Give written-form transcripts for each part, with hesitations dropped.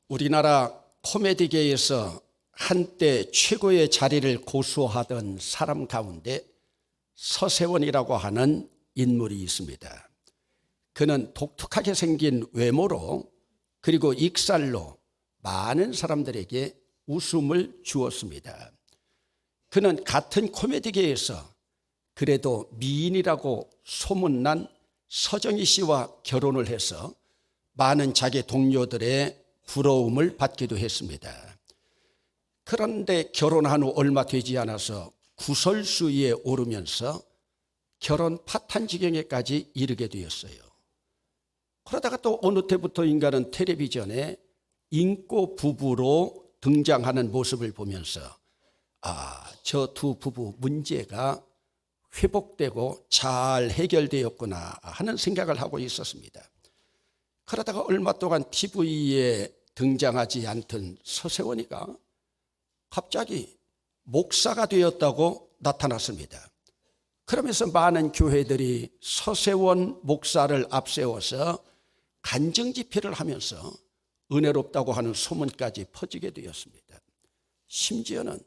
우리나라 코미디계에서 한때 최고의 자리를 고수하던 사람 가운데 서세원이라고 하는 인물이 있습니다. 그는 독특하게 생긴 외모로 그리고 익살로 많은 사람들에게 웃음을 주었습니다. 그는 같은 코미디계에서 그래도 미인이라고 소문난 서정희 씨와 결혼을 해서 많은 자기 동료들의 부러움을 받기도 했습니다. 그런데 결혼한 후 얼마 되지 않아서 구설수위에 오르면서 결혼 파탄 지경에까지 이르게 되었어요. 그러다가 또 어느 때부터인가는 텔레비전에 인꼬 부부로 등장하는 모습을 보면서 저 두 부부 문제가 회복되고 잘 해결되었구나 하는 생각을 하고 있었습니다. 그러다가 얼마 동안 TV에 등장하지 않던 서세원이가 갑자기 목사가 되었다고 나타났습니다. 그러면서 많은 교회들이 서세원 목사를 앞세워서 간증 집회를 하면서 은혜롭다고 하는 소문까지 퍼지게 되었습니다. 심지어는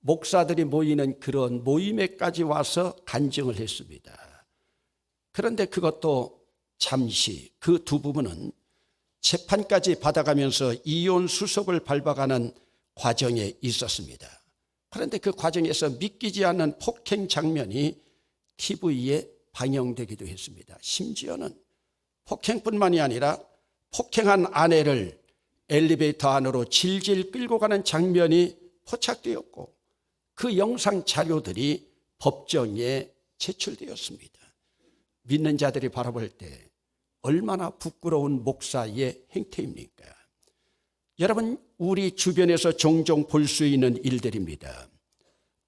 목사들이 모이는 그런 모임에까지 와서 간증을 했습니다. 그런데 그것도 잠시 그 두 부부는 재판까지 받아가면서 이혼 수속을 밟아가는 과정에 있었습니다. 그런데 그 과정에서 믿기지 않는 폭행 장면이 TV에 방영되기도 했습니다. 심지어는 폭행뿐만이 아니라 폭행한 아내를 엘리베이터 안으로 질질 끌고 가는 장면이 포착되었고 그 영상 자료들이 법정에 제출되었습니다. 믿는 자들이 바라볼 때 얼마나 부끄러운 목사의 행태입니까? 여러분, 우리 주변에서 종종 볼 수 있는 일들입니다.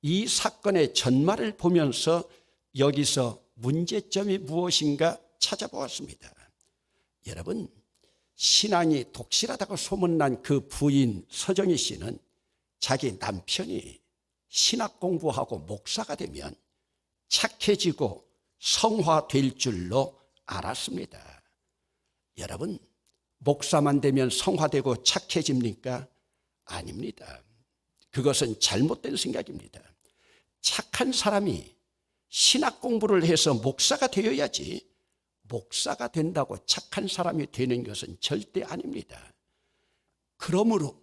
이 사건의 전말을 보면서 여기서 문제점이 무엇인가 찾아보았습니다. 여러분, 신앙이 독실하다고 소문난 그 부인 서정희 씨는 자기 남편이 신학 공부하고 목사가 되면 착해지고 성화될 줄로 알았습니다. 여러분, 목사만 되면 성화되고 착해집니까? 아닙니다. 그것은 잘못된 생각입니다. 착한 사람이 신학 공부를 해서 목사가 되어야지 목사가 된다고 착한 사람이 되는 것은 절대 아닙니다. 그러므로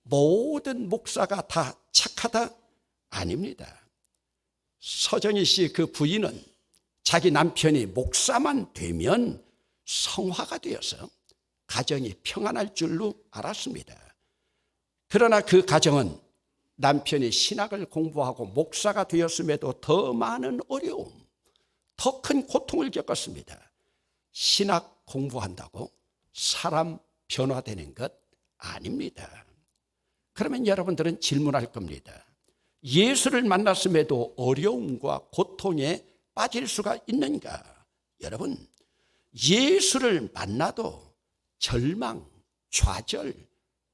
모든 목사가 다 착하다? 아닙니다. 서정희 씨 그 부인은 자기 남편이 목사만 되면 성화가 되어서 가정이 평안할 줄로 알았습니다. 그러나 그 가정은 남편이 신학을 공부하고 목사가 되었음에도 더 많은 어려움, 더 큰 고통을 겪었습니다. 신학 공부한다고 사람 변화되는 것 아닙니다. 그러면 여러분들은 질문할 겁니다. 예수를 만났음에도 어려움과 고통에 빠질 수가 있는가? 여러분, 예수를 만나도 절망, 좌절,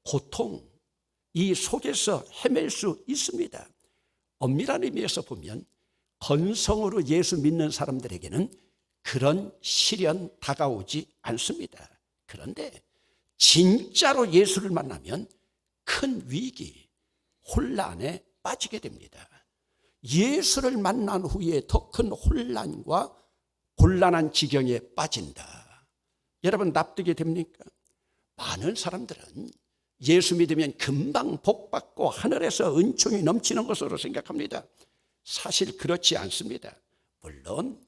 고통 이 속에서 헤맬 수 있습니다. 엄밀한 의미에서 보면 건성으로 예수 믿는 사람들에게는 그런 시련 다가오지 않습니다. 그런데 진짜로 예수를 만나면 큰 위기, 혼란에 빠지게 됩니다. 예수를 만난 후에 더 큰 혼란과 곤란한 지경에 빠진다. 여러분, 납득이 됩니까? 많은 사람들은 예수 믿으면 금방 복받고 하늘에서 은총이 넘치는 것으로 생각합니다. 사실 그렇지 않습니다. 물론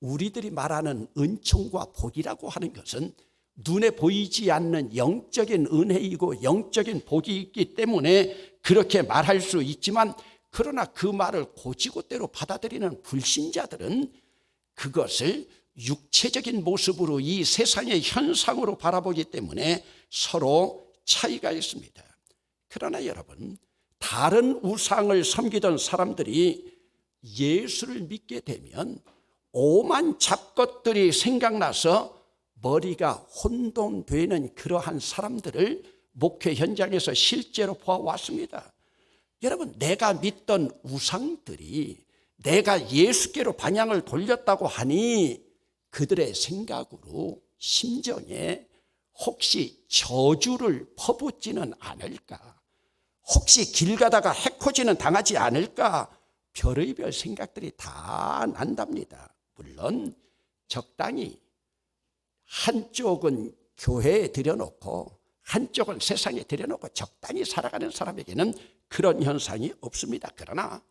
우리들이 말하는 은총과 복이라고 하는 것은 눈에 보이지 않는 영적인 은혜이고 영적인 복이 있기 때문에 그렇게 말할 수 있지만, 그러나 그 말을 고지고대로 받아들이는 불신자들은 그것을 육체적인 모습으로 이 세상의 현상으로 바라보기 때문에 서로 차이가 있습니다. 그러나 여러분, 다른 우상을 섬기던 사람들이 예수를 믿게 되면 오만 잡것들이 생각나서 머리가 혼돈되는 그러한 사람들을 목회 현장에서 실제로 보아왔습니다. 여러분, 내가 믿던 우상들이 내가 예수께로 방향을 돌렸다고 하니 그들의 생각으로 심정에 혹시 저주를 퍼붓지는 않을까? 혹시 길 가다가 해코지는 당하지 않을까? 별의별 생각들이 다 난답니다. 물론 적당히 한쪽은 교회에 들여놓고 한쪽은 세상에 들여놓고 적당히 살아가는 사람에게는 그런 현상이 없습니다. 그러나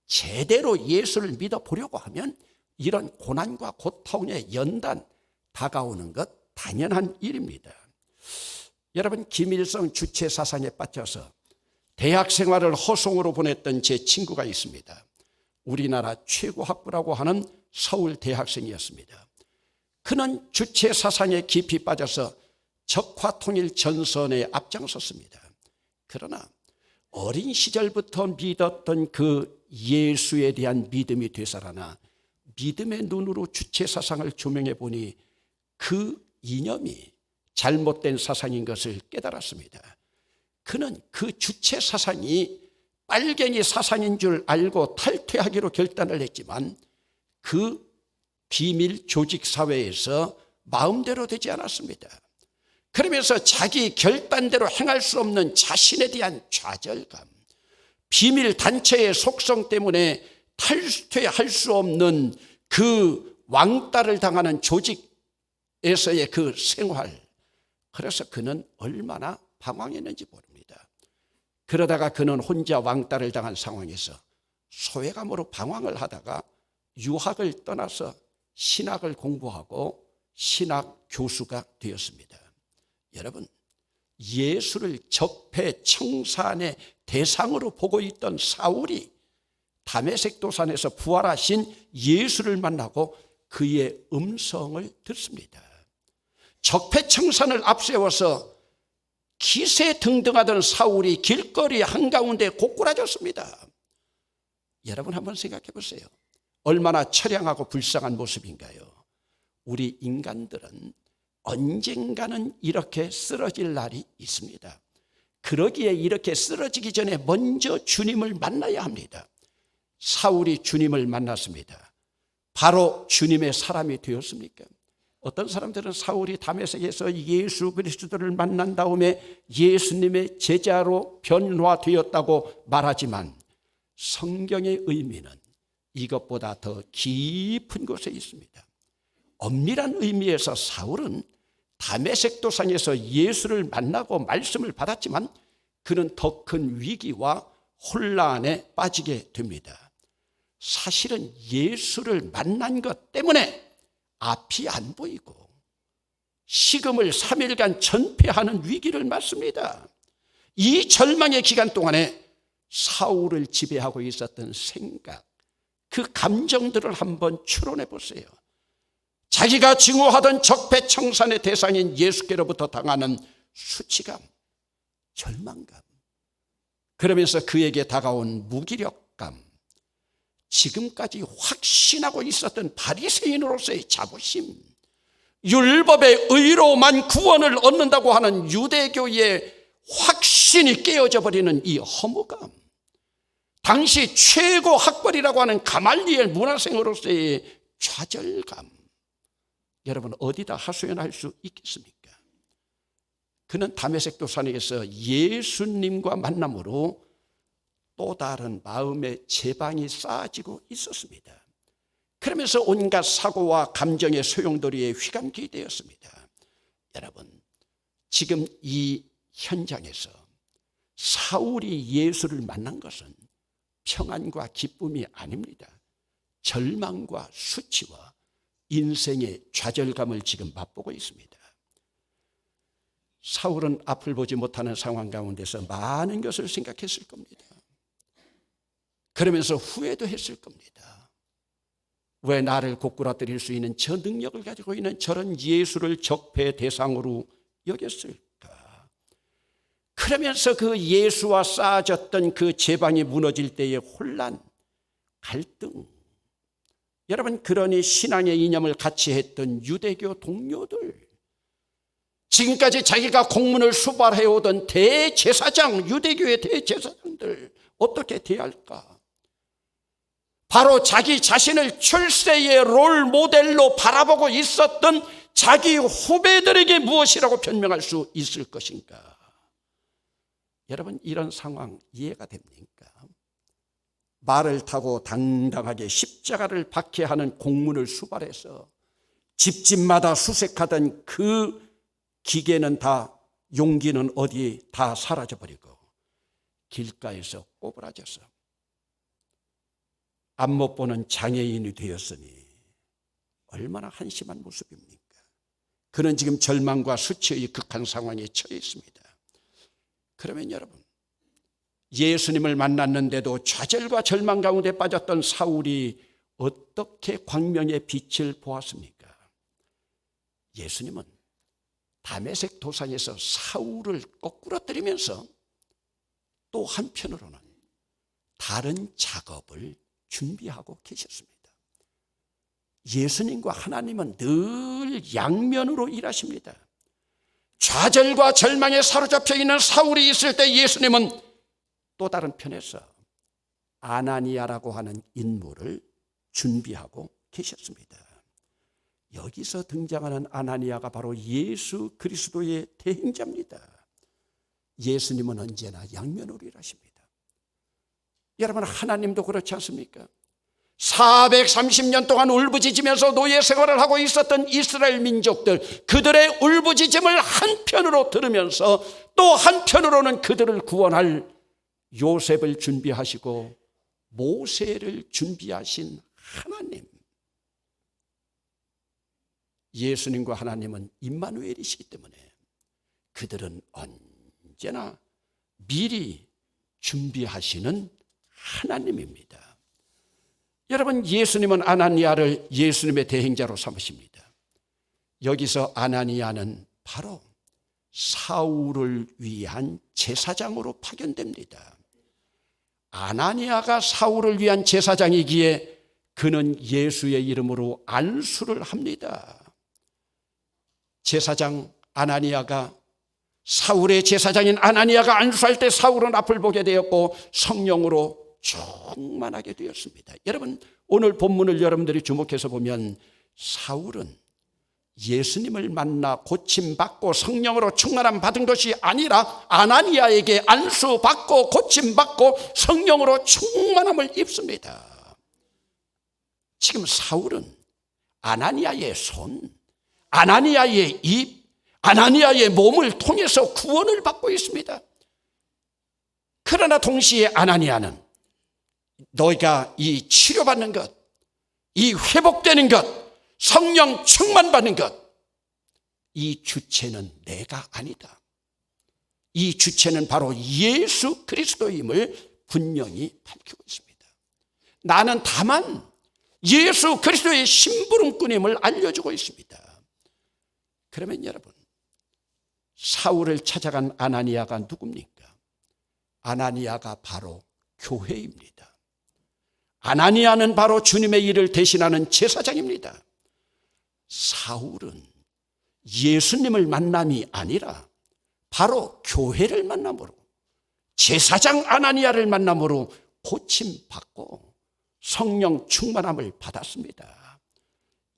제대로 예수를 믿어보려고 하면 이런 고난과 고통의 연단 다가오는 것 당연한 일입니다. 여러분, 김일성 주체 사상에 빠져서 대학 생활을 허송으로 보냈던 제 친구가 있습니다. 우리나라 최고 학부라고 하는 서울 대학생이었습니다. 그는 주체 사상에 깊이 빠져서 적화통일 전선에 앞장섰습니다. 그러나 어린 시절부터 믿었던 그 예수에 대한 믿음이 되살아나 믿음의 눈으로 주체 사상을 조명해 보니 그 이념이 잘못된 사상인 것을 깨달았습니다. 그는 그 주체 사상이 빨갱이 사상인 줄 알고 탈퇴하기로 결단을 했지만 그 비밀 조직 사회에서 마음대로 되지 않았습니다. 그러면서 자기 결단대로 행할 수 없는 자신에 대한 좌절감, 비밀 단체의 속성 때문에 탈퇴할 수 없는 그 왕따를 당하는 조직에서의 그 생활, 그래서 그는 얼마나 방황했는지 모릅니다. 그러다가 그는 혼자 왕따를 당한 상황에서 소외감으로 방황을 하다가 유학을 떠나서 신학을 공부하고 신학 교수가 되었습니다. 여러분, 예수를 적폐 청산의 대상으로 보고 있던 사울이 다메섹 도산에서 부활하신 예수를 만나고 그의 음성을 듣습니다. 적폐 청산을 앞세워서 기세등등하던 사울이 길거리 한가운데 고꾸라졌습니다. 여러분 한번 생각해 보세요. 얼마나 처량하고 불쌍한 모습인가요? 우리 인간들은 언젠가는 이렇게 쓰러질 날이 있습니다. 그러기에 이렇게 쓰러지기 전에 먼저 주님을 만나야 합니다. 사울이 주님을 만났습니다. 바로 주님의 사람이 되었습니까? 어떤 사람들은 사울이 다메섹에서 예수 그리스도를 만난 다음에 예수님의 제자로 변화되었다고 말하지만 성경의 의미는 이것보다 더 깊은 곳에 있습니다. 엄밀한 의미에서 사울은 다메섹 도상에서 예수를 만나고 말씀을 받았지만 그는 더 큰 위기와 혼란에 빠지게 됩니다. 사실은 예수를 만난 것 때문에 앞이 안 보이고 식음을 3일간 전폐하는 위기를 맞습니다. 이 절망의 기간 동안에 사울을 지배하고 있었던 생각, 그 감정들을 한번 추론해 보세요. 자기가 증오하던 적폐청산의 대상인 예수께로부터 당하는 수치감, 절망감, 그러면서 그에게 다가온 무기력감, 지금까지 확신하고 있었던 바리새인으로서의 자부심, 율법의 의로만 구원을 얻는다고 하는 유대교의 확신이 깨어져 버리는 이 허무감, 당시 최고 학벌이라고 하는 가말리엘 문화생으로서의 좌절감, 여러분 어디다 하소연할 수 있겠습니까? 그는 다메섹 도산에서 예수님과 만남으로 또 다른 마음의 제방이 쌓아지고 있었습니다. 그러면서 온갖 사고와 감정의 소용돌이에 휘감게 되었습니다. 여러분, 지금 이 현장에서 사울이 예수를 만난 것은 평안과 기쁨이 아닙니다. 절망과 수치와 인생의 좌절감을 지금 맛보고 있습니다. 사울은 앞을 보지 못하는 상황 가운데서 많은 것을 생각했을 겁니다. 그러면서 후회도 했을 겁니다. 왜 나를 고꾸라뜨릴 수 있는 저 능력을 가지고 있는 저런 예수를 적폐 대상으로 여겼을까? 그러면서 그 예수와 쌓아졌던 그 제방이 무너질 때의 혼란, 갈등, 여러분 그러니 신앙의 이념을 같이 했던 유대교 동료들, 지금까지 자기가 공문을 수발해오던 대제사장, 유대교의 대제사장들 어떻게 대할까? 바로 자기 자신을 출세의 롤 모델로 바라보고 있었던 자기 후배들에게 무엇이라고 변명할 수 있을 것인가? 여러분, 이런 상황 이해가 됩니까? 말을 타고 당당하게 십자가를 박해야 하는 공문을 수발해서 집집마다 수색하던 그 기계는 다, 용기는 어디에 다 사라져버리고 길가에서 꼬부라져서 앞 못 보는 장애인이 되었으니 얼마나 한심한 모습입니까? 그는 지금 절망과 수치의 극한 상황에 처해 있습니다. 그러면 여러분, 예수님을 만났는데도 좌절과 절망 가운데 빠졌던 사울이 어떻게 광명의 빛을 보았습니까? 예수님은 다메섹 도상에서 사울을 거꾸러뜨리면서 또 한편으로는 다른 작업을 준비하고 계셨습니다. 예수님과 하나님은 늘 양면으로 일하십니다. 좌절과 절망에 사로잡혀 있는 사울이 있을 때 예수님은 또 다른 편에서 아나니아라고 하는 인물을 준비하고 계셨습니다. 여기서 등장하는 아나니아가 바로 예수 그리스도의 대행자입니다. 예수님은 언제나 양면으로 일하십니다. 여러분, 하나님도 그렇지 않습니까? 430년 동안 울부짖으면서 노예 생활을 하고 있었던 이스라엘 민족들, 그들의 울부짖음을 한편으로 들으면서 또 한편으로는 그들을 구원할 요셉을 준비하시고 모세를 준비하신 하나님, 예수님과 하나님은 임마누엘이시기 때문에 그들은 언제나 미리 준비하시는 하나님입니다. 여러분, 예수님은 아나니아를 예수님의 대행자로 삼으십니다. 여기서 아나니아는 바로 사울을 위한 제사장으로 파견됩니다. 아나니아가 사울을 위한 제사장이기에 그는 예수의 이름으로 안수를 합니다. 제사장 아나니아가, 사울의 제사장인 아나니아가 안수할 때 사울은 앞을 보게 되었고 성령으로 충만하게 되었습니다. 여러분, 오늘 본문을 여러분들이 주목해서 보면 사울은 예수님을 만나 고침받고 성령으로 충만함 받은 것이 아니라 아나니아에게 안수받고 고침받고 성령으로 충만함을 입습니다. 지금 사울은 아나니아의 손, 아나니아의 입, 아나니아의 몸을 통해서 구원을 받고 있습니다. 그러나 동시에 아나니아는 너희가 이 치료받는 것, 이 회복되는 것, 성령 충만받는 것, 이 주체는 내가 아니다. 이 주체는 바로 예수 그리스도임을 분명히 밝히고 있습니다. 나는 다만 예수 그리스도의 심부름꾼임을 알려주고 있습니다. 그러면 여러분, 사울을 찾아간 아나니아가 누굽니까? 아나니아가 바로 교회입니다. 아나니아는 바로 주님의 일을 대신하는 제사장입니다. 사울은 예수님을 만남이 아니라 바로 교회를 만남으로, 제사장 아나니아를 만남으로 고침받고 성령 충만함을 받았습니다.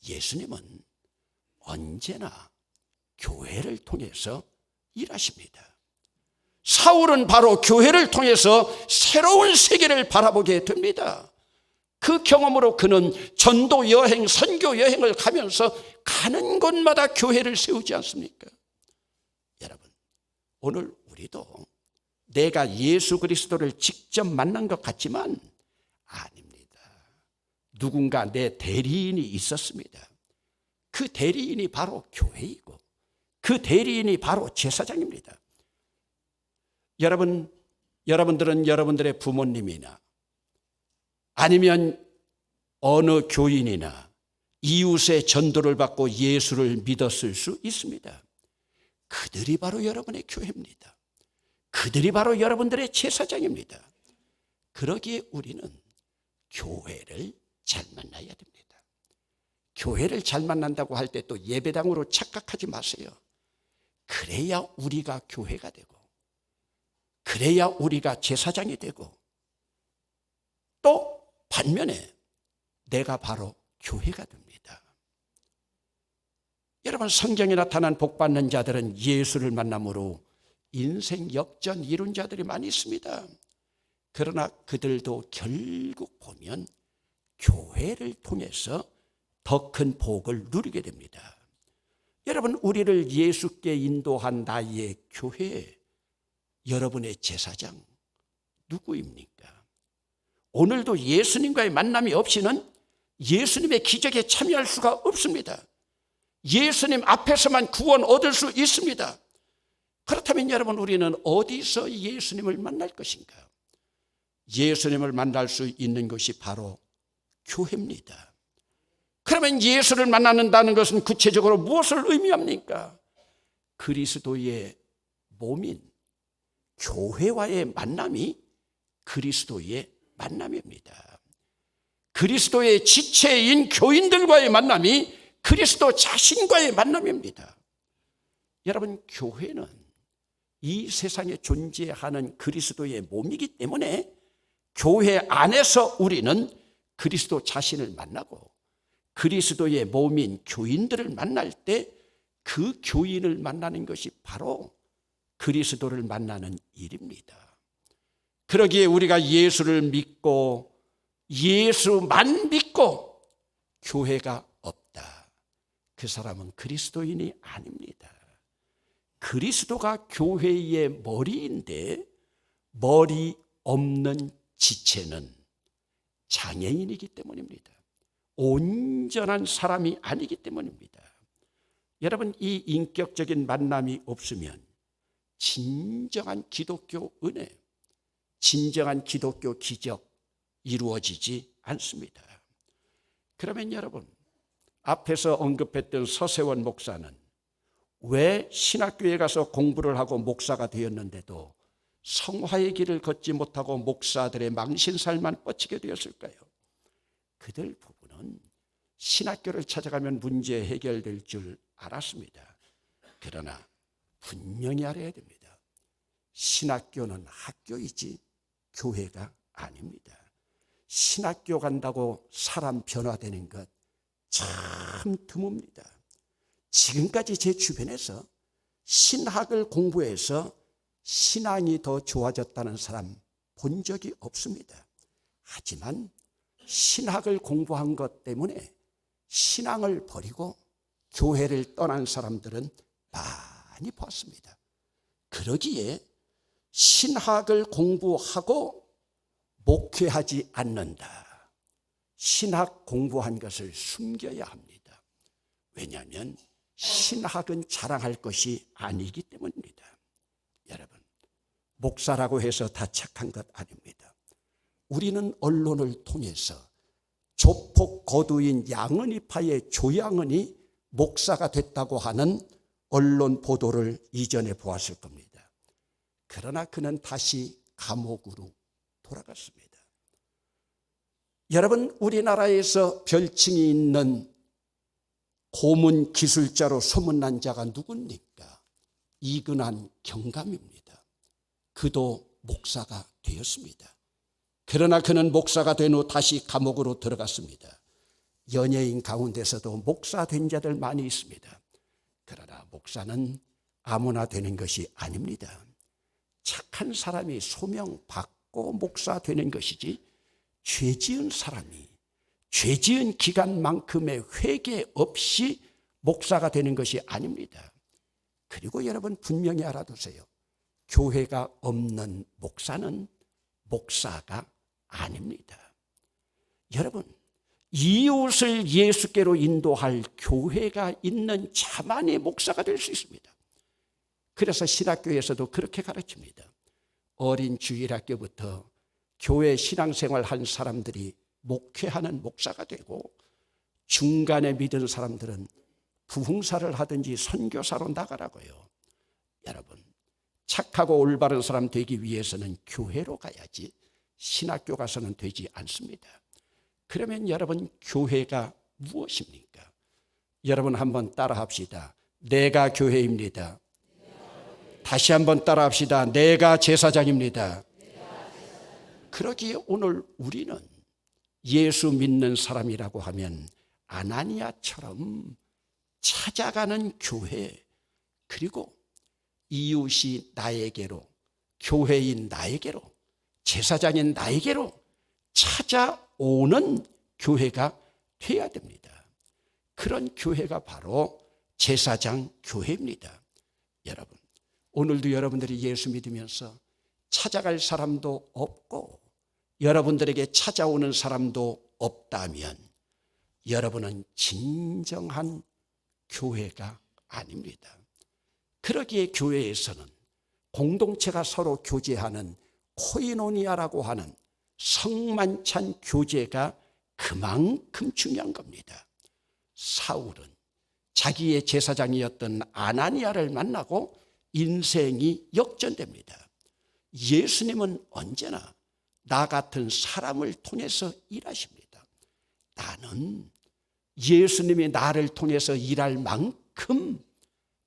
예수님은 언제나 교회를 통해서 일하십니다. 사울은 바로 교회를 통해서 새로운 세계를 바라보게 됩니다. 그 경험으로 그는 전도 여행, 선교 여행을 가면서 가는 곳마다 교회를 세우지 않습니까? 여러분, 오늘 우리도 내가 예수 그리스도를 직접 만난 것 같지만 아닙니다. 누군가 내 대리인이 있었습니다. 그 대리인이 바로 교회이고 그 대리인이 바로 제사장입니다. 여러분들은 여러분들의 부모님이나 아니면 어느 교인이나 이웃의 전도를 받고 예수를 믿었을 수 있습니다. 그들이 바로 여러분의 교회입니다. 그들이 바로 여러분들의 제사장입니다. 그러기에 우리는 교회를 잘 만나야 됩니다. 교회를 잘 만난다고 할 때 또 예배당으로 착각하지 마세요. 그래야 우리가 교회가 되고, 그래야 우리가 제사장이 되고, 또 반면에 내가 바로 교회가 됩니다. 여러분, 성경에 나타난 복받는 자들은 예수를 만남으로 인생 역전 이룬 자들이 많이 있습니다. 그러나 그들도 결국 보면 교회를 통해서 더 큰 복을 누리게 됩니다. 여러분, 우리를 예수께 인도한 나의 교회, 여러분의 제사장 누구입니까? 오늘도 예수님과의 만남이 없이는 예수님의 기적에 참여할 수가 없습니다. 예수님 앞에서만 구원 얻을 수 있습니다. 그렇다면 여러분, 우리는 어디서 예수님을 만날 것인가? 예수님을 만날 수 있는 것이 바로 교회입니다. 그러면 예수를 만나는다는 것은 구체적으로 무엇을 의미합니까? 그리스도의 몸인 교회와의 만남이 그리스도의 만남입니다. 그리스도의 지체인 교인들과의 만남이 그리스도 자신과의 만남입니다. 여러분, 교회는 이 세상에 존재하는 그리스도의 몸이기 때문에 교회 안에서 우리는 그리스도 자신을 만나고 그리스도의 몸인 교인들을 만날 때 그 교인을 만나는 것이 바로 그리스도를 만나는 일입니다. 그러기에 우리가 예수를 믿고 예수만 믿고 교회가 없다, 그 사람은 그리스도인이 아닙니다. 그리스도가 교회의 머리인데 머리 없는 지체는 장애인이기 때문입니다. 온전한 사람이 아니기 때문입니다. 여러분, 이 인격적인 만남이 없으면 진정한 기독교 은혜, 진정한 기독교 기적 이루어지지 않습니다. 그러면 여러분, 앞에서 언급했던 서세원 목사는 왜 신학교에 가서 공부를 하고 목사가 되었는데도 성화의 길을 걷지 못하고 목사들의 망신살만 뻗치게 되었을까요? 그들 부부는 신학교를 찾아가면 문제 해결될 줄 알았습니다. 그러나 분명히 알아야 됩니다. 신학교는 학교이지 교회가 아닙니다. 신학교 간다고 사람 변화되는 것 참 드뭅니다. 지금까지 제 주변에서 신학을 공부해서 신앙이 더 좋아졌다는 사람 본 적이 없습니다. 하지만 신학을 공부한 것 때문에 신앙을 버리고 교회를 떠난 사람들은 많이 봤습니다. 그러기에 신학을 공부하고 목회하지 않는다. 신학 공부한 것을 숨겨야 합니다. 왜냐하면 신학은 자랑할 것이 아니기 때문입니다. 여러분, 목사라고 해서 다 착한 것 아닙니다. 우리는 언론을 통해서 조폭 거두인 양은이파의 조양은이 목사가 됐다고 하는 언론 보도를 이전에 보았을 겁니다. 그러나 그는 다시 감옥으로 돌아갔습니다. 여러분, 우리나라에서 별칭이 있는 고문 기술자로 소문난 자가 누굽니까? 이근한 경감입니다. 그도 목사가 되었습니다. 그러나 그는 목사가 된 후 다시 감옥으로 들어갔습니다. 연예인 가운데서도 목사 된 자들 많이 있습니다. 그러나 목사는 아무나 되는 것이 아닙니다. 착한 사람이 소명받고 목사 되는 것이지 죄 지은 사람이 죄 지은 기간만큼의 회개 없이 목사가 되는 것이 아닙니다. 그리고 여러분, 분명히 알아두세요. 교회가 없는 목사는 목사가 아닙니다. 여러분, 이웃을 예수께로 인도할 교회가 있는 자만이 목사가 될 수 있습니다. 그래서 신학교에서도 그렇게 가르칩니다. 어린 주일학교부터 교회 신앙생활 한 사람들이 목회하는 목사가 되고, 중간에 믿은 사람들은 부흥사를 하든지 선교사로 나가라고요. 여러분, 착하고 올바른 사람 되기 위해서는 교회로 가야지 신학교 가서는 되지 않습니다. 그러면 여러분, 교회가 무엇입니까? 여러분, 한번 따라합시다. 내가 교회입니다. 다시 한번 따라합시다. 내가 제사장입니다. 그러기에 오늘 우리는 예수 믿는 사람이라고 하면 아나니아처럼 찾아가는 교회, 그리고 이웃이 나에게로, 교회인 나에게로, 제사장인 나에게로 찾아오는 교회가 되어야 됩니다. 그런 교회가 바로 제사장 교회입니다. 여러분, 오늘도 여러분들이 예수 믿으면서 찾아갈 사람도 없고 여러분들에게 찾아오는 사람도 없다면 여러분은 진정한 교회가 아닙니다. 그러기에 교회에서는 공동체가 서로 교제하는 코이노니아라고 하는 성만찬 교제가 그만큼 중요한 겁니다. 사울은 자기의 제사장이었던 아나니아를 만나고 인생이 역전됩니다. 예수님은 언제나 나 같은 사람을 통해서 일하십니다. 나는 예수님이 나를 통해서 일할 만큼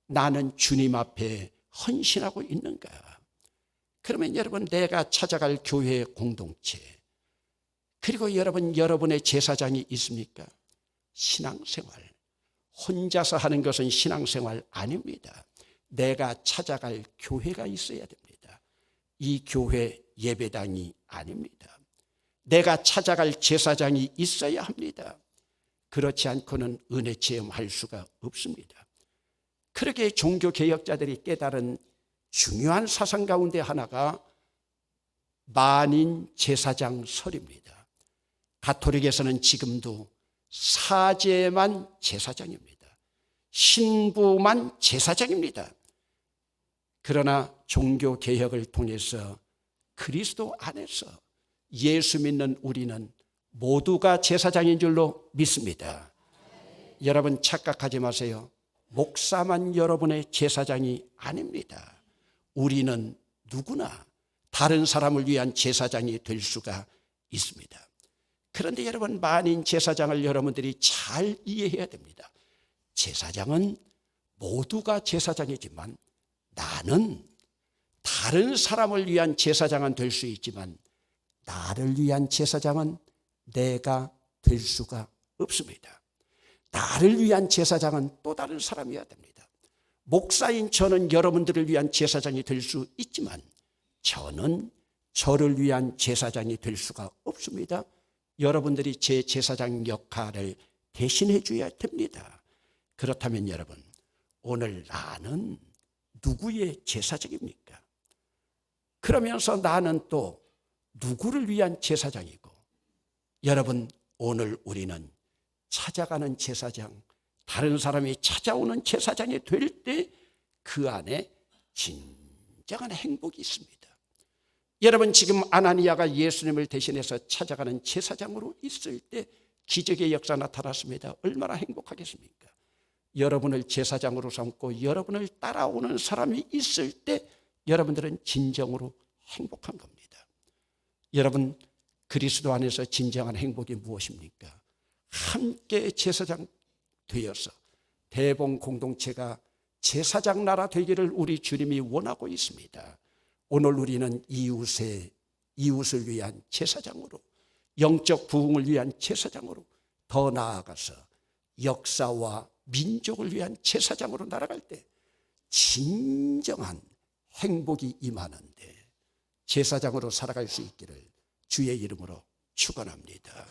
나는 주님 앞에 헌신하고 있는가? 그러면 여러분, 내가 찾아갈 교회 공동체, 그리고 여러분의 제사장이 있습니까? 신앙생활, 혼자서 하는 것은 신앙생활 아닙니다. 내가 찾아갈 교회가 있어야 됩니다. 이 교회 예배당이 아닙니다. 내가 찾아갈 제사장이 있어야 합니다. 그렇지 않고는 은혜 체험할 수가 없습니다. 그렇게 종교개혁자들이 깨달은 중요한 사상 가운데 하나가 만인 제사장 설입니다. 가톨릭에서는 지금도 사제만 제사장입니다. 신부만 제사장입니다. 그러나 종교개혁을 통해서 그리스도 안에서 예수 믿는 우리는 모두가 제사장인 줄로 믿습니다. 여러분, 착각하지 마세요. 목사만 여러분의 제사장이 아닙니다. 우리는 누구나 다른 사람을 위한 제사장이 될 수가 있습니다. 그런데 여러분, 만인 제사장을 여러분들이 잘 이해해야 됩니다. 제사장은 모두가 제사장이지만 나는 다른 사람을 위한 제사장은 될 수 있지만 나를 위한 제사장은 내가 될 수가 없습니다. 나를 위한 제사장은 또 다른 사람이어야 됩니다. 목사인 저는 여러분들을 위한 제사장이 될 수 있지만 저는 저를 위한 제사장이 될 수가 없습니다. 여러분들이 제 제사장 역할을 대신해 줘야 됩니다. 그렇다면 여러분, 오늘 나는 누구의 제사장입니까? 그러면서 나는 또 누구를 위한 제사장이고, 여러분, 오늘 우리는 찾아가는 제사장, 다른 사람이 찾아오는 제사장이 될 때 그 안에 진정한 행복이 있습니다. 여러분, 지금 아나니아가 예수님을 대신해서 찾아가는 제사장으로 있을 때 기적의 역사 나타났습니다. 얼마나 행복하겠습니까? 여러분을 제사장으로 삼고 여러분을 따라오는 사람이 있을 때 여러분들은 진정으로 행복한 겁니다. 여러분, 그리스도 안에서 진정한 행복이 무엇입니까? 함께 제사장 되어서 대봉 공동체가 제사장 나라 되기를 우리 주님이 원하고 있습니다. 오늘 우리는 이웃을 위한 제사장으로, 영적 부흥을 위한 제사장으로, 더 나아가서 역사와 민족을 위한 제사장으로 날아갈 때 진정한 행복이 임하는데 제사장으로 살아갈 수 있기를 주의 이름으로 축원합니다.